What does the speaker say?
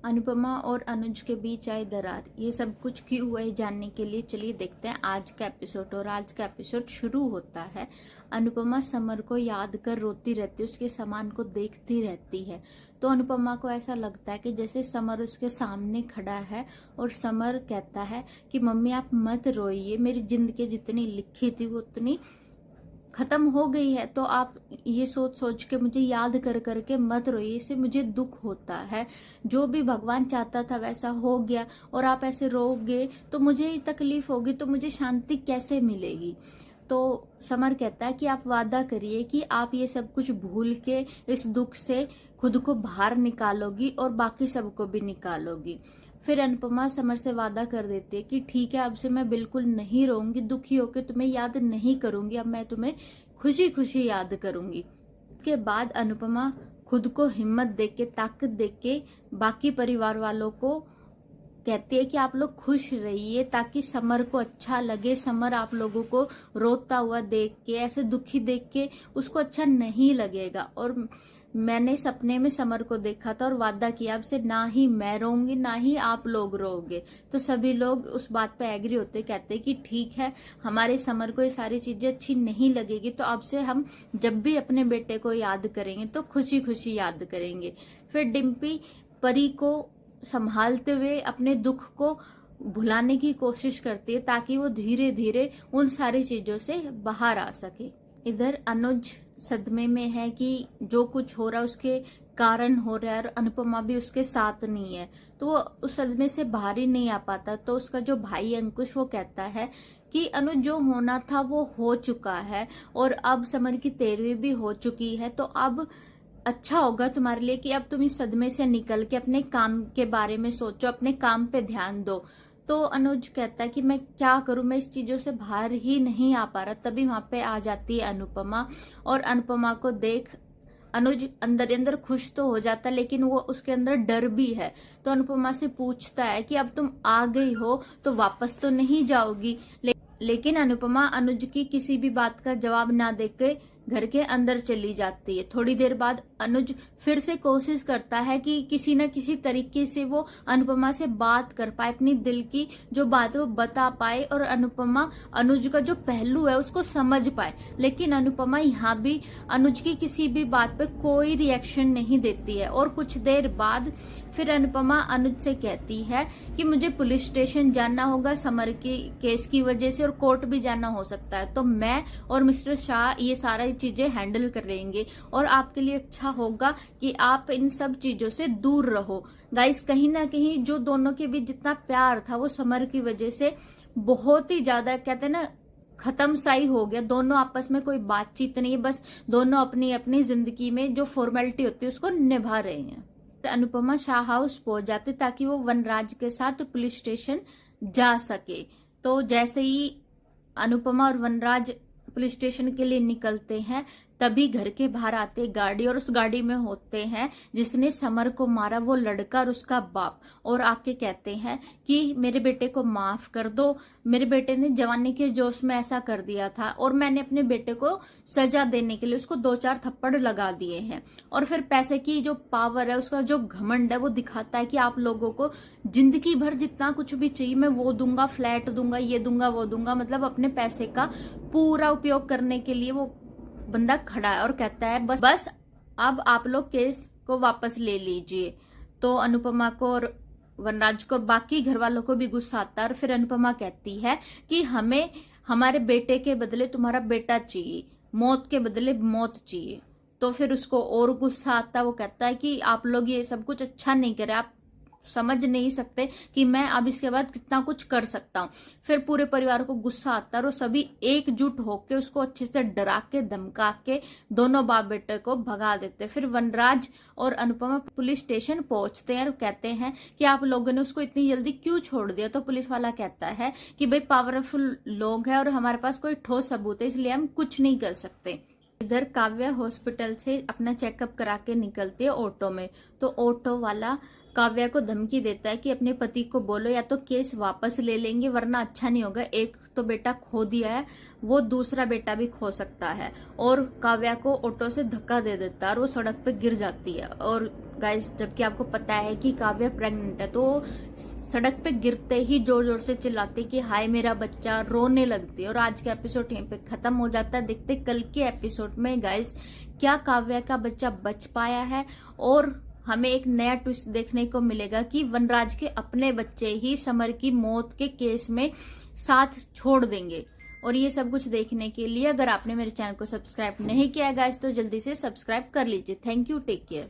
अनुपमा और अनुज के बीच आई दरार, ये सब कुछ क्यों हुआ है जानने के लिए चलिए देखते हैं आज का एपिसोड। और आज का एपिसोड शुरू होता है अनुपमा समर को याद कर रोती रहती है, उसके सामान को देखती रहती है। तो अनुपमा को ऐसा लगता है कि जैसे समर उसके सामने खड़ा है और समर कहता है कि मम्मी आप मत रोइए, मेरी जिंदगी जितनी लिखी थी वो उतनी खत्म हो गई है, तो आप ये सोच सोच के मुझे याद कर करके मत रोइए, इससे मुझे दुख होता है। जो भी भगवान चाहता था वैसा हो गया और आप ऐसे रोगे तो मुझे ही तकलीफ होगी, तो मुझे शांति कैसे मिलेगी। तो समर कहता है कि आप वादा करिए कि आप ये सब कुछ भूल के इस दुख से खुद को बाहर निकालोगी और बाकी सबको भी निकालोगी। फिर अनुपमा समर से वादा कर देती है कि ठीक है, अब से मैं बिल्कुल नहीं रोऊंगी, दुखी होकर तुम्हें याद नहीं करूंगी, अब मैं तुम्हें खुशी खुशी याद करूंगी। उसके बाद अनुपमा खुद को हिम्मत देके, ताकत देके बाकी परिवार वालों को कहती है कि आप लोग खुश रहिए ताकि समर को अच्छा लगे। समर आप लोगों को रोता हुआ देख के, ऐसे दुखी देख के उसको अच्छा नहीं लगेगा। और मैंने सपने में समर को देखा था और वादा किया अब से ना ही मैं रोऊंगी ना ही आप लोग रोओगे। तो सभी लोग उस बात पे एग्री होते, कहते कि ठीक है, हमारे समर को ये सारी चीजें अच्छी नहीं लगेगी, तो अब से हम जब भी अपने बेटे को याद करेंगे तो खुशी खुशी याद करेंगे। फिर डिम्पी परी को संभालते हुए अपने दुख को भुलाने की कोशिश करती है ताकि वो धीरे धीरे उन सारी चीजों से बाहर आ सके। इधर अनुज सदमे में है कि जो कुछ हो रहा है उसके कारण हो रहा है और अनुपमा भी उसके साथ नहीं है, तो वो उस सदमे से बाहर ही नहीं आ पाता। तो उसका जो भाई अंकुश वो कहता है कि अनुज जो होना था वो हो चुका है और अब समर की 13वीं भी हो चुकी है, तो अब अच्छा होगा तुम्हारे लिए कि अब तुम इस सदमे से निकल के अपने काम के बारे में सोचो, अपने काम पे ध्यान दो। तो अनुज कहता है कि मैं क्या करूं, मैं इस चीजों से बाहर ही नहीं आ पा रहा। तभी वहां पे आ जाती है अनुपमा और अनुपमा को देख अनुज अंदर अंदर खुश तो हो जाता है, लेकिन वो उसके अंदर डर भी है। तो अनुपमा से पूछता है कि अब तुम आ गई हो तो वापस तो नहीं जाओगी। लेकिन अनुपमा अनुज की किसी भी बात का जवाब ना देके घर के अंदर चली जाती है। थोड़ी देर बाद अनुज फिर से कोशिश करता है कि किसी न किसी तरीके से वो अनुपमा से बात कर पाए, अपनी दिल की जो बात वो बता पाए और अनुपमा अनुज का जो पहलू है उसको समझ पाए। लेकिन अनुपमा यहाँ भी अनुज की किसी भी बात पे कोई रिएक्शन नहीं देती है। और कुछ देर बाद फिर अनुपमा अनुज से कहती है कि मुझे पुलिस स्टेशन जाना होगा समर के केस की वजह से और कोर्ट भी जाना हो सकता है, तो मैं और मिस्टर शाह ये सारा चीजें हैंडल कर लेंगे और आपके लिए अच्छा होगा कि आप इन सब चीजों से दूर रहो। गाइस, कहीं ना कहीं जो दोनों के बीच जितना प्यार था वो समर की वजह से बहुत ही ज्यादा, कहते हैं ना, खत्म सा ही हो गया। दोनों आपस में कोई बातचीत नहीं है, बस दोनों अपनी अपनी जिंदगी में जो फॉर्मेलिटी होती है उसको निभा रहे हैं। अनुपमा शाह हाउस पहुंच जाती ताकि वो वनराज के साथ पुलिस स्टेशन जा सके। तो जैसे ही अनुपमा और वनराज पुलिस स्टेशन के लिए निकलते हैं तभी घर के बाहर आते गाड़ी और उस गाड़ी में होते हैं जिसने समर को मारा वो लड़का और उसका बाप, और आके कहते हैं कि मेरे बेटे को माफ कर दो, मेरे बेटे ने जवानी के जोश में ऐसा कर दिया था और मैंने अपने बेटे को सजा देने के लिए उसको 2-4 थप्पड़ लगा दिए हैं। और फिर पैसे की जो पावर है, उसका जो घमंड है, वो दिखाता है कि आप लोगों को जिंदगी भर जितना कुछ भी चाहिए मैं वो दूंगा, फ्लैट दूंगा, ये दूंगा, वो दूंगा, मतलब अपने पैसे का पूरा उपयोग करने के लिए वो बंदा खड़ा है और कहता है बस अब आप लोग केस को वापस ले लीजिए। तो अनुपमा को और वनराज को और बाकी घर वालों को भी गुस्सा आता है और फिर अनुपमा कहती है कि हमें हमारे बेटे के बदले तुम्हारा बेटा चाहिए, मौत के बदले मौत चाहिए। तो फिर उसको और गुस्सा आता है, वो कहता है कि आप लोग ये सब कुछ अच्छा नहीं करे, आप समझ नहीं सकते कि मैं अब इसके बाद कितना कुछ कर सकता हूँ। फिर पूरे परिवार को गुस्सा आता है और सभी एकजुट होके उसको अच्छे से डरा के धमका के दोनों बाप बेटे को भगा देते। फिर वनराज और अनुपमा पुलिस स्टेशन पहुंचते हैं और कहते हैं कि आप लोगों ने उसको इतनी जल्दी क्यों छोड़ दिया। तो पुलिस वाला कहता है कि भाई पावरफुल लोग हैं और हमारे पास कोई ठोस सबूत है, इसलिए हम कुछ नहीं कर सकते। इधर काव्या हॉस्पिटल से अपना चेकअप करा के निकलती है ऑटो में। तो ऑटो वाला काव्या को धमकी देता है कि अपने पति को बोलो या तो केस वापस ले लेंगे वरना अच्छा नहीं होगा, एक तो बेटा खो दिया है, वो दूसरा बेटा भी खो सकता है। और काव्या को ऑटो से धक्का दे देता है और वो सड़क पे गिर जाती है और गाइस, जबकि आपको पता है कि काव्या प्रेग्नेंट है, तो सड़क पे गिरते ही जोर जोर से चिल्लाते कि हाय मेरा बच्चा, रोने लगती है। और आज का एपिसोड यहीं पे खत्म हो जाता है। देखते कल के एपिसोड में गाइस क्या काव्या का बच्चा बच पाया है, और हमें एक नया ट्विस्ट देखने को मिलेगा कि वनराज के अपने बच्चे ही समर की मौत के केस में साथ छोड़ देंगे। और ये सब कुछ देखने के लिए अगर आपने मेरे चैनल को सब्सक्राइब नहीं किया गाइस तो जल्दी से सब्सक्राइब कर लीजिए। Thank you, take care.